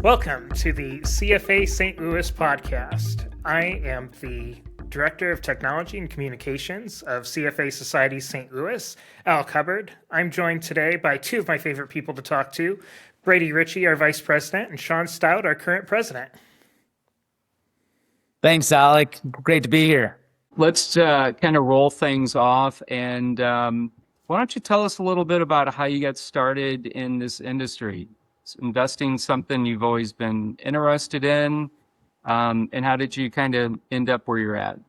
Welcome to the CFA St. Louis podcast. I am the Director of Technology and Communications of CFA Society St. Louis, Al Cubbard. I'm joined today by two of my favorite people to talk to, Brady Ritchie, our Vice President, and Sean Stout, our current President. Thanks, Alec. Great to be here. Let's kind of roll things off. And why don't you tell us a little bit about how you got started in this industry? Is investing something you've always been interested in? And how did you kind of end up where you're at?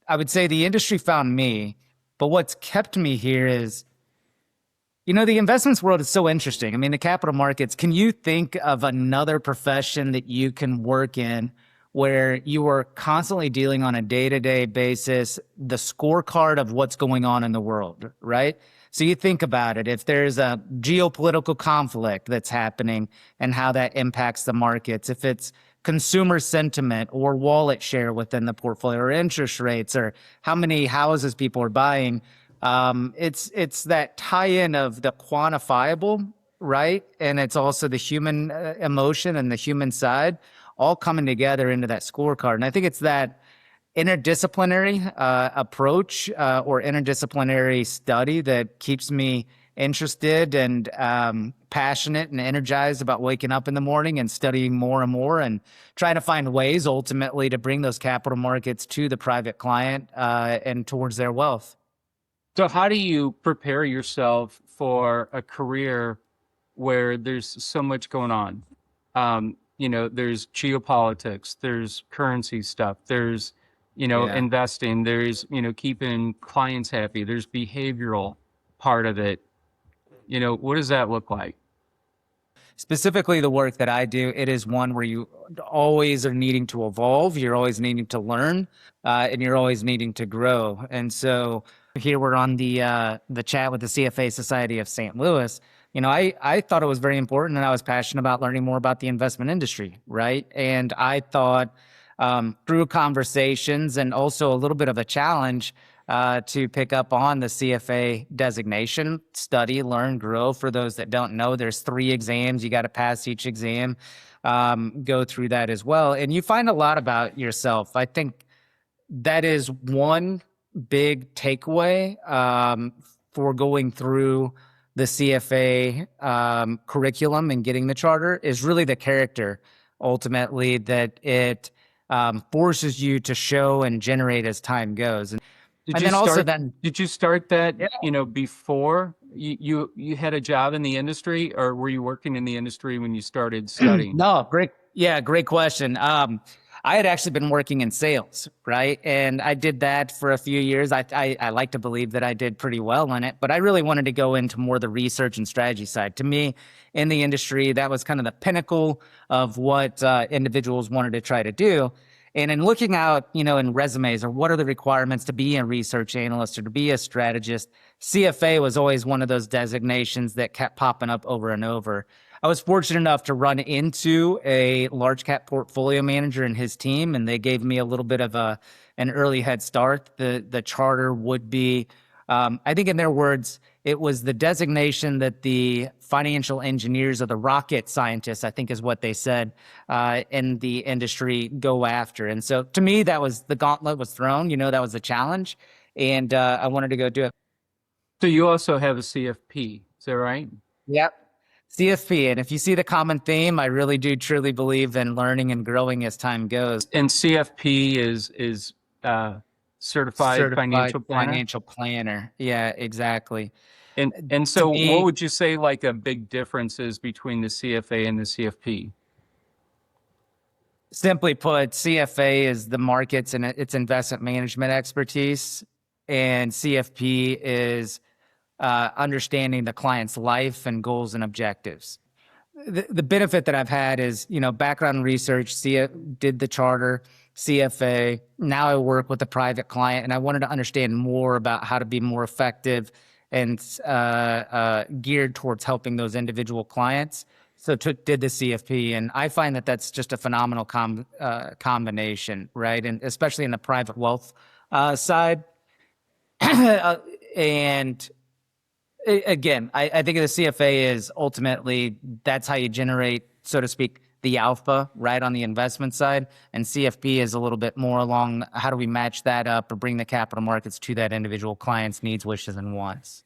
I would say the industry found me, but what's kept me here is, the investments world is so interesting. I mean, the capital markets, can you think of another profession that you can work in where you are constantly dealing on a day-to-day basis, the scorecard of what's going on in the world, right? So you think about it, if there's a geopolitical conflict that's happening and how that impacts the markets, if it's consumer sentiment or wallet share within the portfolio or interest rates or how many houses people are buying, it's that tie-in of the quantifiable, right? And it's also the human emotion and the human side all coming together into that scorecard. And I think it's that interdisciplinary approach or interdisciplinary study that keeps me interested and passionate and energized about waking up in the morning and studying more and more and trying to find ways ultimately to bring those capital markets to the private client and towards their wealth. So how do you prepare yourself for a career where there's so much going on? There's geopolitics, there's currency stuff, there's investing, there's, keeping clients happy, there's behavioral part of it. What does that look like? Specifically, the work that I do, it is one where you always are needing to evolve, you're always needing to learn, and you're always needing to grow. And so here we're on the chat with the CFA Society of St. Louis. I thought it was very important and I was passionate about learning more about the investment industry, right? And I thought through conversations and also a little bit of a challenge to pick up on the CFA designation, study, learn, grow. For those that don't know, there's 3 exams. You got to pass each exam, go through that as well. And you find a lot about yourself. I think that is one big takeaway for going through the CFA curriculum and getting the charter is really the character, ultimately, that it forces you to show and generate as time goes. Did you start that, before you had a job in the industry, or were you working in the industry when you started studying? No, great question. I had actually been working in sales, right? And I did that for a few years. I like to believe that I did pretty well in it, but I really wanted to go into more the research and strategy side. To me, in the industry, that was kind of the pinnacle of what individuals wanted to try to do. And in looking out, in resumes or what are the requirements to be a research analyst or to be a strategist, CFA was always one of those designations that kept popping up over and over. I was fortunate enough to run into a large cap portfolio manager and his team, and they gave me a little bit of an early head start. The charter would be, I think in their words, it was the designation that the financial engineers or the rocket scientists, I think is what they said, in the industry go after. And so to me, that was the gauntlet was thrown, that was the challenge. And I wanted to go do it. So you also have a CFP, is that right? Yep. CFP. And if you see the common theme, I really do truly believe in learning and growing as time goes. And CFP is certified financial planner. Yeah, exactly. And so what would you say like a big difference is between the CFA and the CFP? Simply put, CFA is the markets and its investment management expertise, and CFP is understanding the client's life and goals and objectives. The benefit that I've had is, background research, did the charter, CFA. Now I work with a private client, and I wanted to understand more about how to be more effective and geared towards helping those individual clients. So did the CFP, and I find that that's just a phenomenal combination, right? And especially in the private wealth side. And Again, I think the CFA is ultimately that's how you generate, so to speak, the alpha, right, on the investment side. And CFP is a little bit more along how do we match that up or bring the capital markets to that individual client's needs, wishes, and wants.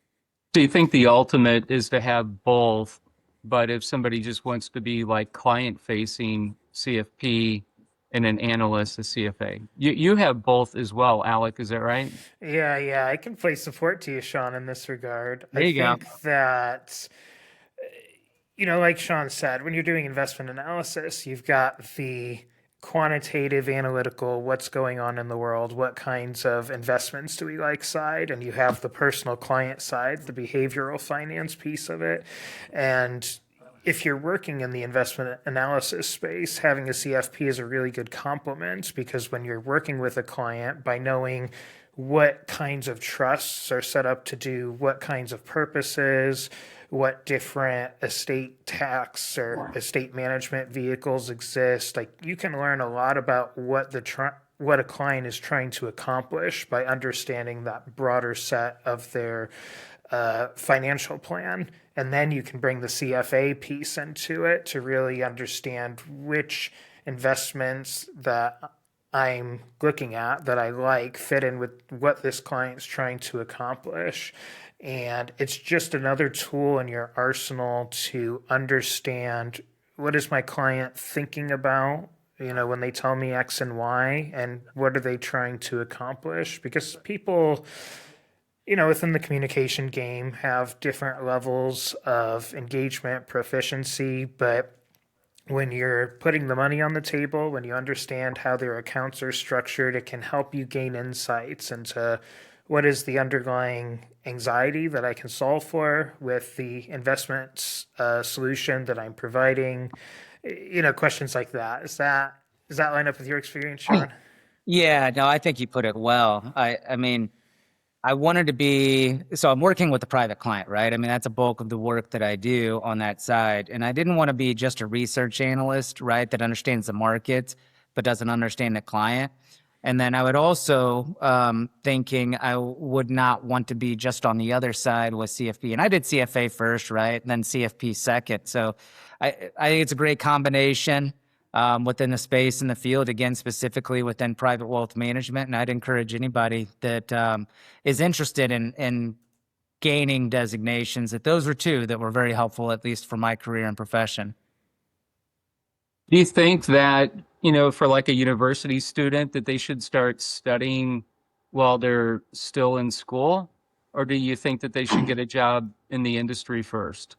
Do you think the ultimate is to have both, but if somebody just wants to be like client facing CFP and an analyst, a CFA, you have both as well, Alec, is that right? Yeah, I can play support to you, Sean, in this regard. There I you go. think that, like Sean said, when you're doing investment analysis, you've got the quantitative, analytical, what's going on in the world, what kinds of investments do we like side, and you have the personal client side, the behavioral finance piece of it. And if you're working in the investment analysis space, having a CFP is a really good complement because when you're working with a client, by knowing what kinds of trusts are set up to do what kinds of purposes, what different estate tax or estate management vehicles exist, like you can learn a lot about what a client is trying to accomplish by understanding that broader set of their financial plan. And then you can bring the CFA piece into it to really understand which investments that I'm looking at that I like fit in with what this client's trying to accomplish. And it's just another tool in your arsenal to understand what is my client thinking about, when they tell me X and Y, and what are they trying to accomplish? Because people, within the communication game have different levels of engagement, proficiency, but when you're putting the money on the table, when you understand how their accounts are structured, it can help you gain insights into what is the underlying anxiety that I can solve for with the investment solution that I'm providing. Questions like that. Does that line up with your experience, Sean? Yeah, no, I think you put it well. I mean, I wanted to be, so I'm working with a private client, right? I mean, that's a bulk of the work that I do on that side. And I didn't want to be just a research analyst, right, that understands the market, but doesn't understand the client. And then I would also thinking I would not want to be just on the other side with CFP. And I did CFA first, right? And then CFP second. So I think it's a great combination within the space in the field, again, specifically within private wealth management. And I'd encourage anybody that is interested in gaining designations, that those were two that were very helpful, at least for my career and profession. Do you think that, for like a university student, that they should start studying while they're still in school? Or do you think that they should get a job in the industry first?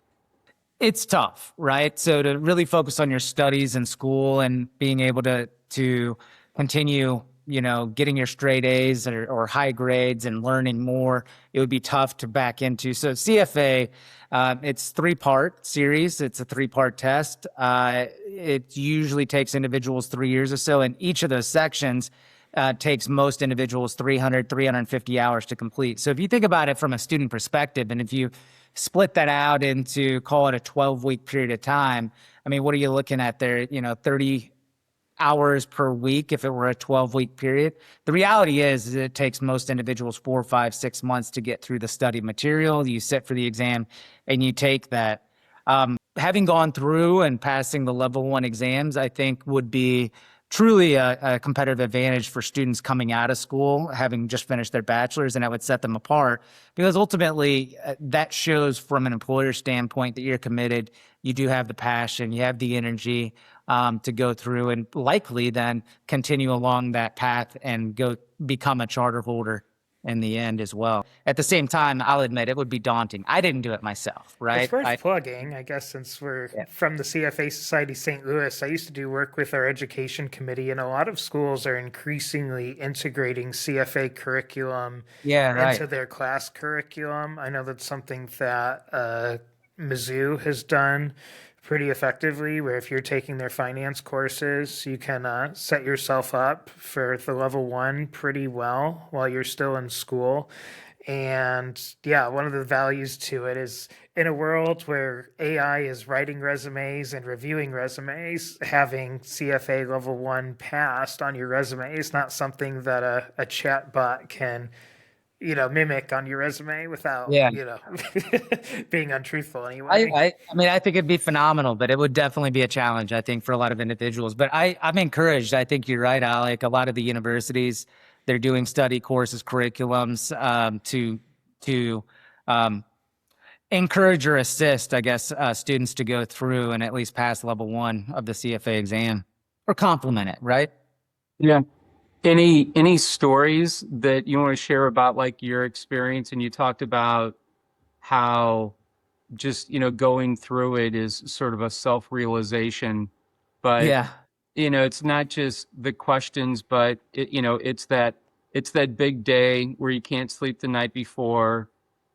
It's tough, right? So to really focus on your studies in school and being able to continue, getting your straight A's or high grades and learning more, it would be tough to back into. So CFA, it's 3-part series. It's a 3-part test. It usually takes individuals 3 years or so, and each of those sections takes most individuals 350 hours to complete. So if you think about it from a student perspective, and if you split that out into, call it a 12-week period of time, I mean, what are you looking at there? 30 hours per week if it were a 12-week period. The reality is it takes most individuals 4, 5, 6 months to get through the study material. You sit for the exam and you take that. Having gone through and passing the level 1 exams, I think would be truly a competitive advantage for students coming out of school, having just finished their bachelor's, and that would set them apart because ultimately that shows from an employer standpoint that you're committed, you do have the passion, you have the energy to go through and likely then continue along that path and go become a charter holder in the end as well. At the same time, I'll admit it would be daunting. I didn't do it myself, right? It's worth plugging, I guess, since we're from the CFA Society St. Louis. I used to do work with our education committee, and a lot of schools are increasingly integrating CFA curriculum into their class curriculum. I know that's something that Mizzou has done pretty effectively, where if you're taking their finance courses, you can set yourself up for the level 1 pretty well while you're still in school. And yeah, one of the values to it is in a world where AI is writing resumes and reviewing resumes, having CFA level 1 passed on your resume is not something that a chat bot can mimic on your resume without, Yeah. being untruthful anyway. I mean, I think it'd be phenomenal, but it would definitely be a challenge, I think, for a lot of individuals. But I'm encouraged. I think you're right, Alec. A lot of the universities, they're doing study courses, curriculums, to um, encourage or assist, I guess, students to go through and at least pass level 1 of the CFA exam or complement it, right? Yeah. Any stories that you want to share about like your experience? And you talked about how just, going through it is sort of a self-realization, but Yeah. it's not just the questions, but it's that big day where you can't sleep the night before.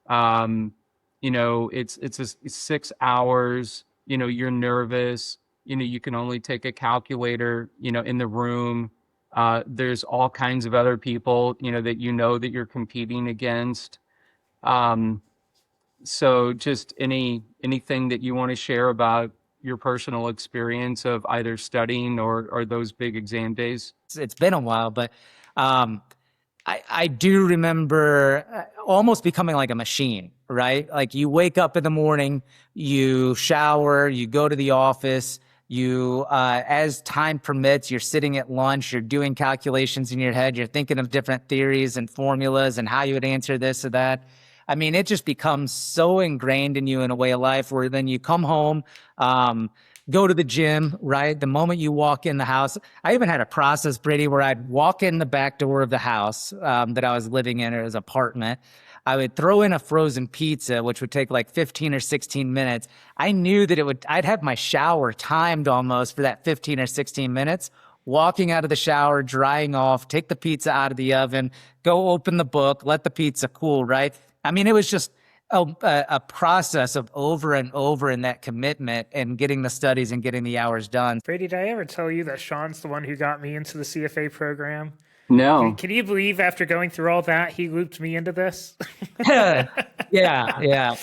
Um, it's 6 hours, you're nervous, you can only take a calculator, in the room. There's all kinds of other people, that you're competing against. Um, so just anything that you want to share about your personal experience of either studying or those big exam days? It's been a while, but um, I do remember almost becoming like a machine, right? Like you wake up in the morning, you shower, you go to the office, you, as time permits, you're sitting at lunch, you're doing calculations in your head, you're thinking of different theories and formulas and how you would answer this or that. I mean, it just becomes so ingrained in you in a way of life where then you come home, go to the gym, right? The moment you walk in the house, I even had a process, Brady, where I'd walk in the back door of the house that I was living in, or his apartment. I would throw in a frozen pizza, which would take like 15 or 16 minutes. I knew that I'd have my shower timed almost for that 15 or 16 minutes. Walking out of the shower, drying off, take the pizza out of the oven, go open the book, let the pizza cool, right? I mean, it was just a process of over and over in that commitment and getting the studies and getting the hours done. Brady, did I ever tell you that Sean's the one who got me into the CFA program? No. Can you believe after going through all that, he looped me into this? Yeah.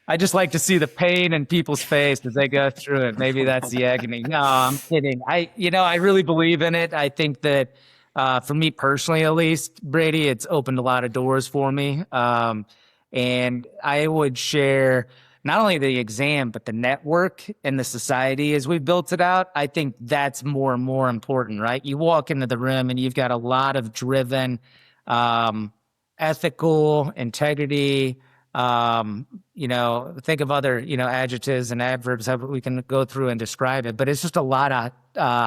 I just like to see the pain in people's face as they go through it. Maybe that's the agony. No, I'm kidding. I really believe in it. I think that for me personally, at least, Brady, it's opened a lot of doors for me. And I would share not only the exam, but the network and the society as we've built it out. I think that's more and more important, right? You walk into the room and you've got a lot of driven, ethical integrity. Think of other, adjectives and adverbs that we can go through and describe it, but it's just a lot of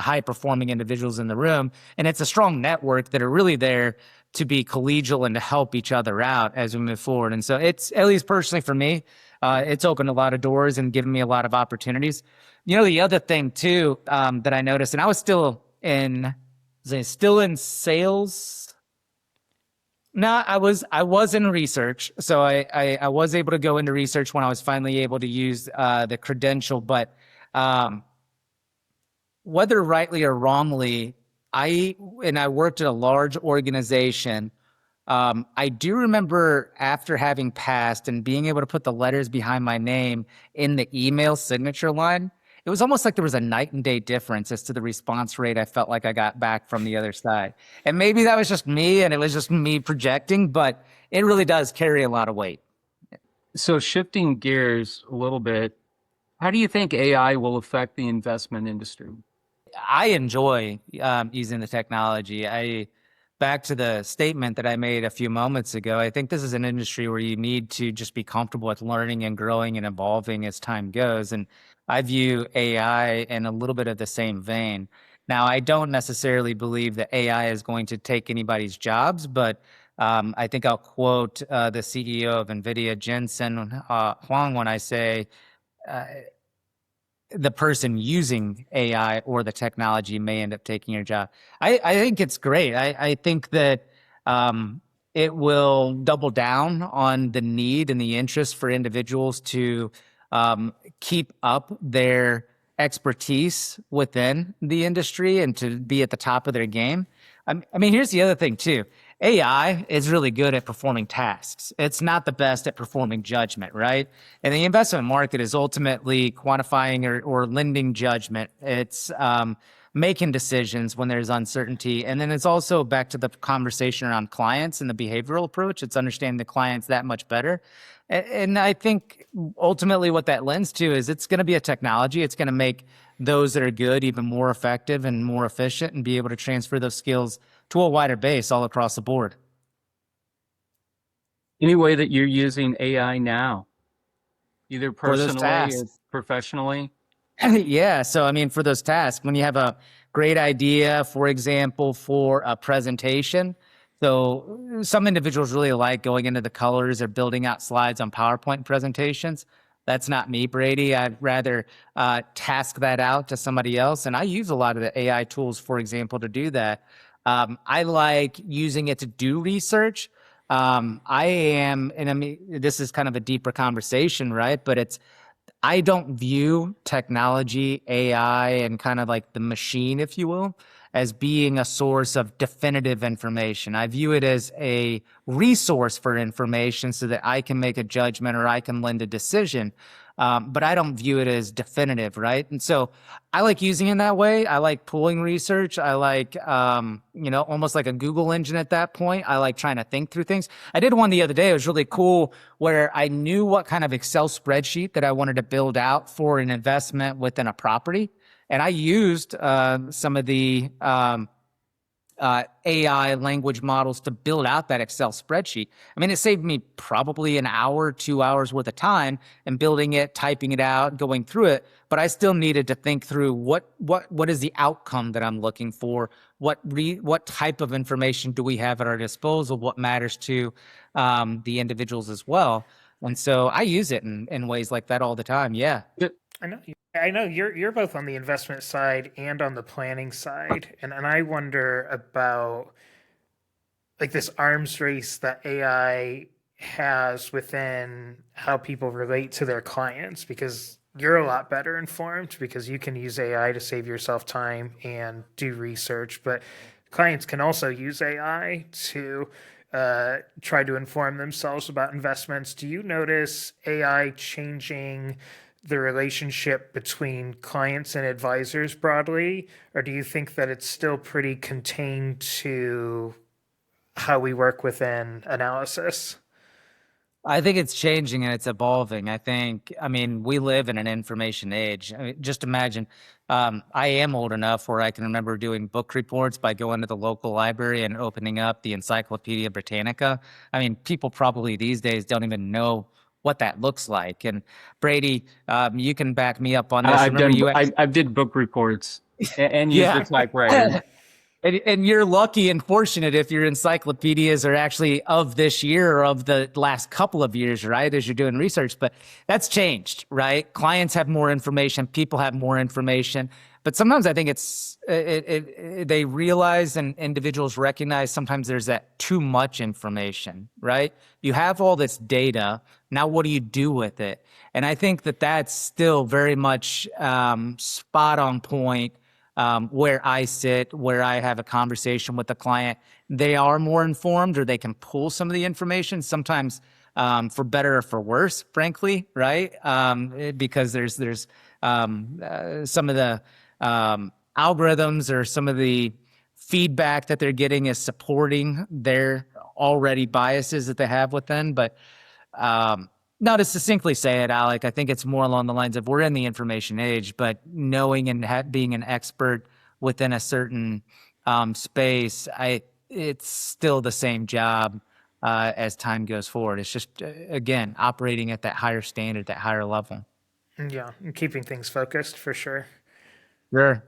high performing individuals in the room. And it's a strong network that are really there to be collegial and to help each other out as we move forward. And so it's, at least personally for me, it's opened a lot of doors and given me a lot of opportunities. The other thing too, that I noticed, and I was still in sales. No, I was in research. So I was able to go into research when I was finally able to use the credential, but whether rightly or wrongly, I worked at a large organization. I do remember after having passed and being able to put the letters behind my name in the email signature line, it was almost like there was a night and day difference as to the response rate I felt like I got back from the other side. And maybe that was just me and it was just me projecting, but it really does carry a lot of weight. So shifting gears a little bit, how do you think AI will affect the investment industry? I enjoy using the technology. Back to the statement that I made a few moments ago, I think this is an industry where you need to just be comfortable with learning and growing and evolving as time goes. And I view AI in a little bit of the same vein. Now, I don't necessarily believe that AI is going to take anybody's jobs, but I think I'll quote the CEO of NVIDIA, Jensen Huang, when I say, the person using AI or the technology may end up taking your job. I think it's great. I think that it will double down on the need and the interest for individuals to keep up their expertise within the industry and to be at the top of their game. I mean, here's the other thing too. AI is really good at performing tasks. It's not the best at performing judgment, right? And the investment market is ultimately quantifying or lending judgment. It's making decisions when there's uncertainty. And then it's also back to the conversation around clients and the behavioral approach. It's understanding the clients that much better. And I think ultimately what that lends to is it's going to be a technology. It's going to make those that are good even more effective and more efficient, and be able to transfer those skills to a wider base all across the board. Any way that you're using AI now, either For those personally or tasks. professionally? Yeah. So, I mean, for those tasks, when you have a great idea, for example, for a presentation, so some individuals really like going into the colors or building out slides on PowerPoint presentations. That's not me, Brady. I'd rather task that out to somebody else. And I use a lot of the AI tools, for example, to do that. I like using it to do research. And I mean, this is kind of a deeper conversation, right? But I don't view technology, AI, and kind of like the machine, if you will, as being a source of definitive information. I view it as a resource for information so that I can make a judgment or I can lend a decision. But I don't view it as definitive, right? And so I like using it that way. I like pulling research. I like, almost like a Google engine at that point. I like trying to think through things. I did one the other day. It was really cool, where I knew what kind of Excel spreadsheet that I wanted to build out for an investment within a property. And I used some of the AI language models to build out that Excel spreadsheet. I mean, it saved me probably an hour, 2 hours worth of time in building it, typing it out, going through it. But I still needed to think through what is the outcome that I'm looking for? What type of information do we have at our disposal? What matters to the individuals as well? And so I use it in ways like that all the time. Yeah. I know you're both on the investment side and on the planning side, and I wonder about like this arms race that AI has within how people relate to their clients, because you're a lot better informed because you can use AI to save yourself time and do research, but clients can also use AI to try to inform themselves about investments. Do you notice AI changing the relationship between clients and advisors broadly, or do you think that it's still pretty contained to how we work within analysis? I think it's changing and it's evolving. I mean, we live in an information age. I mean, just imagine, I am old enough where I can remember doing book reports by going to the local library and opening up the Encyclopedia Britannica. I mean, people probably these days don't even know what that looks like. And Brady, you can back me up on this. I've did book reports and used the typewriter. And you're lucky and fortunate if your encyclopedias are actually of this year or of the last couple of years, right? As you're doing research, but that's changed, right? Clients have more information, people have more information, but sometimes I think they realize and individuals recognize sometimes there's that too much information, right? You have all this data. Now, what do you do with it? And I think that that's still very much spot on point. Where I sit, where I have a conversation with the client, they are more informed, or they can pull some of the information, sometimes for better or for worse, frankly, right? Because there's some of the algorithms or some of the feedback that they're getting is supporting their already biases that they have within. But not to succinctly say it, Alec, I think it's more along the lines of we're in the information age, but knowing and being an expert within a certain space, it's still the same job as time goes forward. It's just, again, operating at that higher standard, that higher level. Yeah, and keeping things focused for sure. Sure.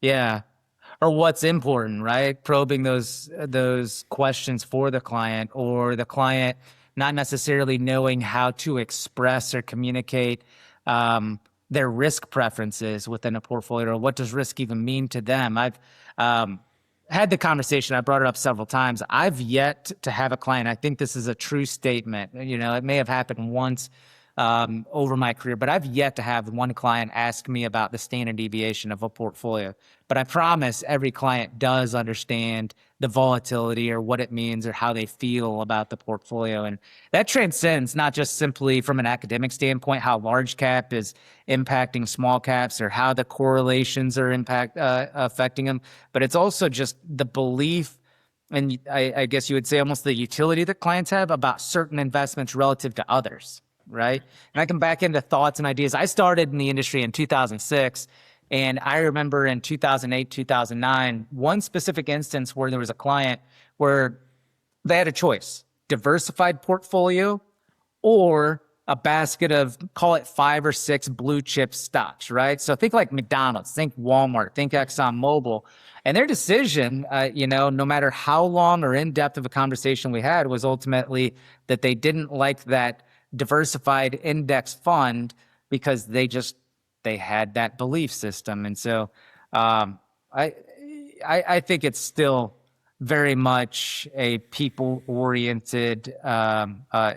Yeah. Or what's important, right? Probing those questions for the client, or the client not necessarily knowing how to express or communicate their risk preferences within a portfolio, or what does risk even mean to them. I've had the conversation, I brought it up several times. I've yet to have a client, I think this is a true statement, it may have happened once over my career, but I've yet to have one client ask me about the standard deviation of a portfolio. But I promise every client does understand the volatility or what it means or how they feel about the portfolio. And that transcends not just simply from an academic standpoint, how large cap is impacting small caps or how the correlations are affecting them, but it's also just the belief, and I guess you would say almost the utility that clients have about certain investments relative to others, right? And I can back into thoughts and ideas. I started in the industry in 2006, and I remember in 2008, 2009, one specific instance where there was a client where they had a choice: diversified portfolio or a basket of, call it 5 or 6 blue chip stocks, right? So think like McDonald's, think Walmart, think ExxonMobil. And their decision, no matter how long or in depth of a conversation we had, was ultimately that they didn't like that diversified index fund because they had that belief system. And so I think it's still very much a people-oriented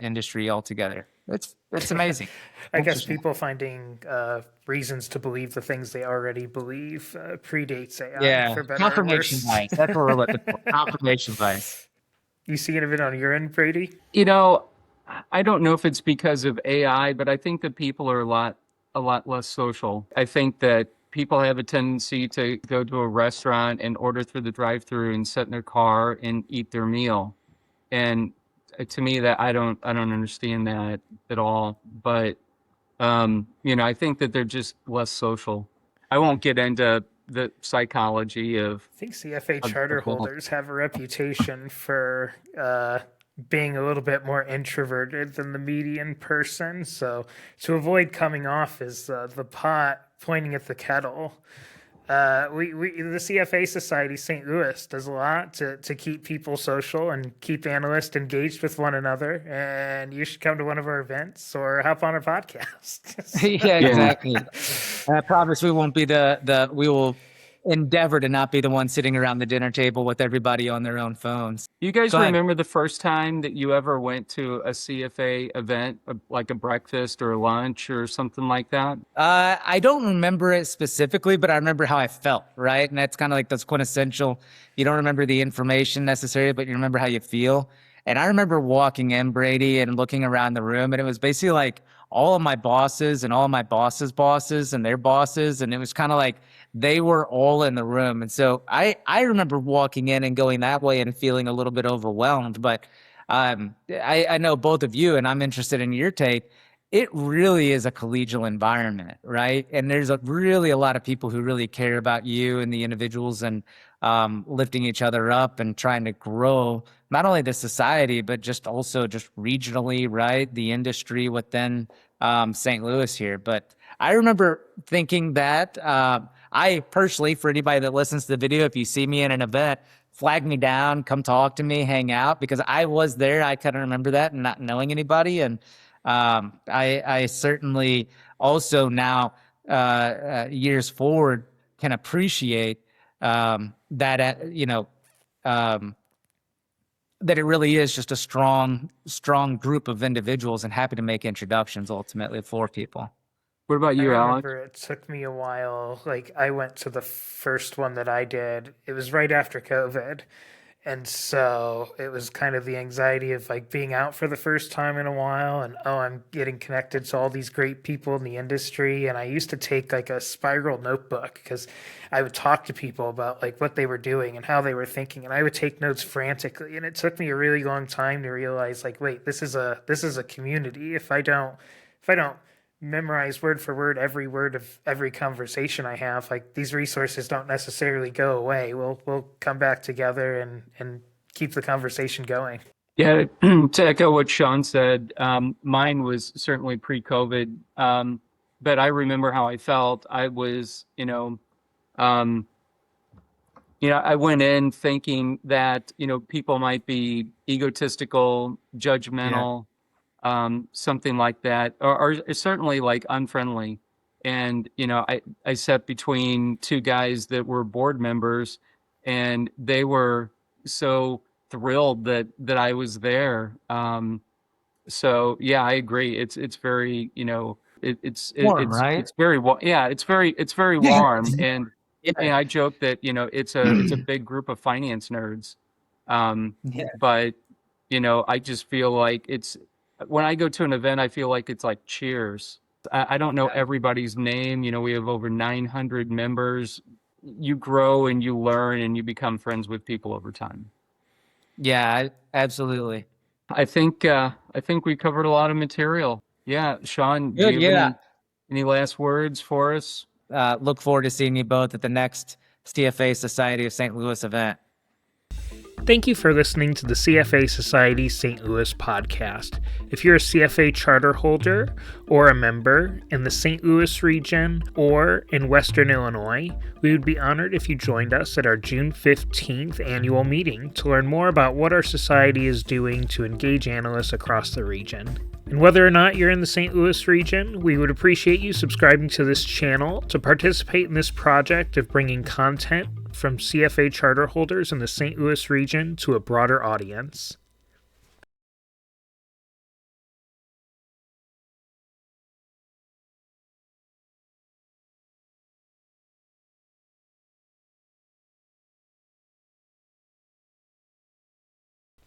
industry altogether. It's amazing. I guess people finding reasons to believe the things they already believe predates AI. Yeah, For better confirmation or worse. bias. That's what we're looking for. Confirmation bias. You see anything on your end, Brady? I don't know if it's because of AI, but I think that people are a lot less social. I think that people have a tendency to go to a restaurant and order through the drive-through and sit in their car and eat their meal. And to me, that I don't understand that at all. But I think that they're just less social. I won't get into the psychology of. I think CFA of charter people. holders have a reputation for being a little bit more introverted than the median person. So to avoid coming off as the pot pointing at the kettle, the CFA Society St. Louis does a lot to keep people social and keep analysts engaged with one another. And you should come to one of our events or hop on our podcast. Yeah, exactly. I promise we won't be we will endeavor to not be the one sitting around the dinner table with everybody on their own phones. You guys Go ahead. remember the first time that you ever went to a CFA event, like a breakfast or lunch or something like that? I don't remember it specifically, but I remember how I felt, right? And that's kind of like that's quintessential. You don't remember the information necessarily, but you remember how you feel. And I remember walking in, Brady, and looking around the room, and it was basically like all of my bosses and all of my bosses' bosses and their bosses, and it was kind of like they were all in the room. And so I remember walking in and going that way and feeling a little bit overwhelmed. But I know both of you, and I'm interested in your take. It really is a collegial environment, right? And there's really a lot of people who really care about you and the individuals and lifting each other up and trying to grow not only the society, but just also just regionally, right? The industry within St. Louis here. But I remember thinking that I personally, for anybody that listens to the video, if you see me in an event, flag me down, come talk to me, hang out, because I was there. I couldn't remember that and not knowing anybody. And I certainly also now, years forward, can appreciate that that it really is just a strong group of individuals, and happy to make introductions ultimately for people. What about I you, remember Alex? it took me a while. Like I went to the first one that I did. It was right after COVID. And so it was kind of the anxiety of like being out for the first time in a while and I'm getting connected to all these great people in the industry. And I used to take like a spiral notebook because I would talk to people about like what they were doing and how they were thinking. And I would take notes frantically. And it took me a really long time to realize like, wait, this is a community. If I don't memorize word for word every word of every conversation I have, like these resources don't necessarily go away. We'll come back together and keep the conversation going. Yeah, to echo what Sean said, mine was certainly pre-COVID, but I remember how I felt. I was, I went in thinking that, people might be egotistical, judgmental, something like that, or certainly like unfriendly. And, I sat between two guys that were board members, and they were so thrilled that I was there. So yeah, I agree. It's very, Warm, right? it's very yeah, it's very Yeah. warm. And Yeah. I joke that, it's a big group of finance nerds. Yeah. But I just feel like it's when I go to an event, I feel like it's like Cheers. I don't know everybody's name. We have over 900 members. You grow and you learn and you become friends with people over time. Yeah, absolutely. I think we covered a lot of material. Yeah, Sean, do Good. you have Yeah. any last words for us? Look forward to seeing you both at the next CFA Society of St. Louis event. Thank you for listening to the CFA Society St. Louis podcast. If you're a CFA charter holder or a member in the St. Louis region or in Western Illinois, we would be honored if you joined us at our June 15th annual meeting to learn more about what our society is doing to engage analysts across the region. And whether or not you're in the St. Louis region, we would appreciate you subscribing to this channel to participate in this project of bringing content from CFA charter holders in the St. Louis region to a broader audience.